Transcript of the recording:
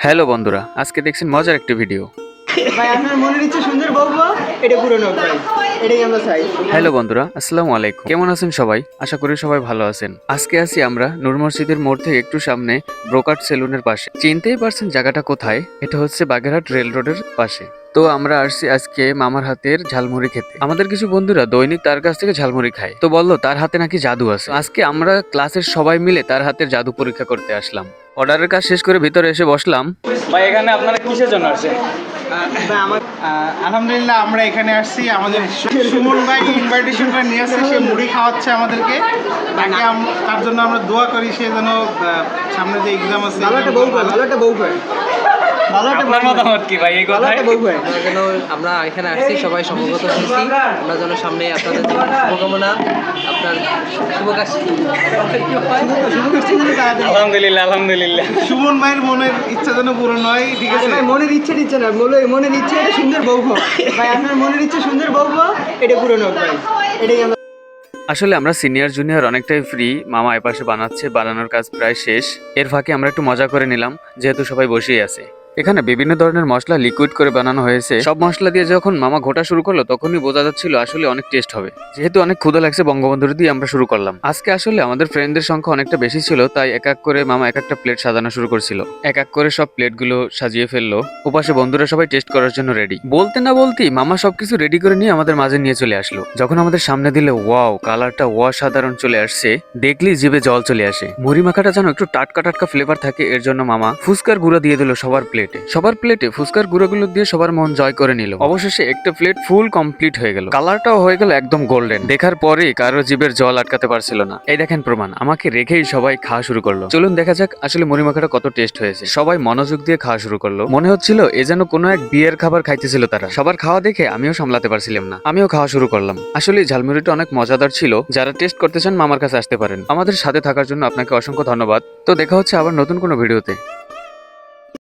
Hello বন্ধুরা, আজকে দেখছেন মজার একটি ভিডিও। ভাই আপনার মনের ইচ্ছে সুন্দর বলবো, এটা পূরণ হোক ভাই, এটাই আমরা চাই। হ্যালো বন্ধুরা, আসসালামু আলাইকুম। কেমন আছেন সবাই? আশা করি সবাই ভালো আছেন। আজকে আছি আমরা নূর মসজিদের মোড় থেকে একটু সামনে ব্রোকাট সেলুনের পাশে। চিনতেই পারছেন জায়গাটা কোথায়? এটা হচ্ছে বাগেরহাট রেল রোডের পাশে। তো আমরা আসছি আজকে মামার হাতের ঝালমুড়ি খেতে। আমাদের কিছু বন্ধুরা দৈনিক তার কাছ থেকে ঝালমুড়ি খায়, তো বললো তার হাতে নাকি জাদু আছে। আজকে আমরা ক্লাসের সবাই মিলে তার হাতের জাদু পরীক্ষা করতে আসলাম। অর্ডারের কাজ শেষ করে ভিতরে এসে বসলাম। ভাই এখানে আপনারা কিসের জন্য আসছেন? আলহামদুলিল্লাহ আমরা এখানে আসছি, আমাদের সুমন ভাই ইনভাইটেশন করে নিয়ে আসছে, সে মুড়ি খাওয়াচ্ছে আমাদেরকে। তার জন্য আমরা দোয়া করি সে যেন সামনে যে এক্সাম আছে ভালো একটা বউ পায়, ভালো একটা বউ পায়, ভালো একটা আপনার মতামত কি ভাই এই ভালো কথায়? একটা বউ পায়। আমরা এখানে আসছি সবাই সমবেত হয়েছি আমরা যেন সামনে আপনাদের শুভকামনা আপনার শুভকামনা আলহামদুলিল্লাহ আলহামদুলিল্লাহ। সুমন ভাইয়ের মনের ইচ্ছা যেন পূরণ হয়, ঠিক আছে? ভাই মনের ইচ্ছে দিচ্ছে না, মনের ইচ্ছে এটা সুন্দর বউ হোক ভাই, আপনার মনের ইচ্ছে সুন্দর বউ হোক, এটা পূরণ হোক ভাই, এটাই আমরা। আসলে আমরা সিনিয়র জুনিয়র অনেকটাই ফ্রি। মামা এপাশে বানাচ্ছে, বানানোর কাজ প্রায় শেষ। এর ফাঁকে আমরা একটু মজা করে নিলাম, যেহেতু সবাই বসেই আছে। এখানে বিভিন্ন ধরনের মশলা লিকুইড করে বানানো হয়েছে। সব মশলা দিয়ে যখন মামা ঘোটা শুরু করলো তখনই বোঝা যাচ্ছিল আসলে অনেক টেস্ট হবে। যেহেতু অনেক ক্ষুধা লাগছে, বঙ্গবন্ধুর দিয়ে আমরা শুরু করলাম। আজকে আসলে আমাদের ফ্রেন্ডদের সংখ্যা অনেকটা বেশি ছিল, তাই এক এক করে মামা এক একটা প্লেট সাজানো শুরু করছিল। এক এক করে সব প্লেটগুলো সাজিয়ে ফেললো। ওপাশে বন্ধুরা সবাই টেস্ট করার জন্য রেডি। বলতে না বলতেই মামা সবকিছু রেডি করে নিয়ে আমাদের মাঝে নিয়ে চলে আসলো। যখন আমাদের সামনে দিলে ওয়াও, কালারটা অসাধারণ চলে আসছে। দেখলেই জিভে জল চলে আসে। মুড়ি মাখাটা যেন একটু টাটকা টাটকা ফ্লেভার থাকে, এর জন্য মামা ফুচকার গুঁড়া দিয়ে দিল সবার প্লেটে ফুচকার গুঁড়োগুলো দিয়ে সবার মন জয় করে নিল। অবশেষে একটা প্লেট ফুল কমপ্লিট হয়ে গেল। কালারটাও হয়ে গেল একদম গোল্ডেন। দেখার পরে কারো জিভের জল আটকাতে পারছিল না। এই দেখেন প্রমাণ, আমাকে রেখেই সবাই খাওয়া শুরু করলো। চলুন দেখা যাক আসলে মুড়ি মাখাটা কত টেস্ট হয়েছে। সবাই মনোযোগ দিয়ে খাওয়া শুরু করলো। মনে হচ্ছিল এ যেন কোনো এক বিয়ের খাবার খাইতেছিল তারা। সবার খাওয়া দেখে আমিও সামলাতে পারছিলাম না, আমিও খাওয়া শুরু করলাম। আসলে ঝালমুড়িটা অনেক মজাদার ছিল। যারা টেস্ট করতে চান মামার কাছে আসতে পারেন। আমাদের সাথে থাকার জন্য আপনাকে অসংখ্য ধন্যবাদ। তো দেখা হচ্ছে আবার নতুন কোনো ভিডিওতে।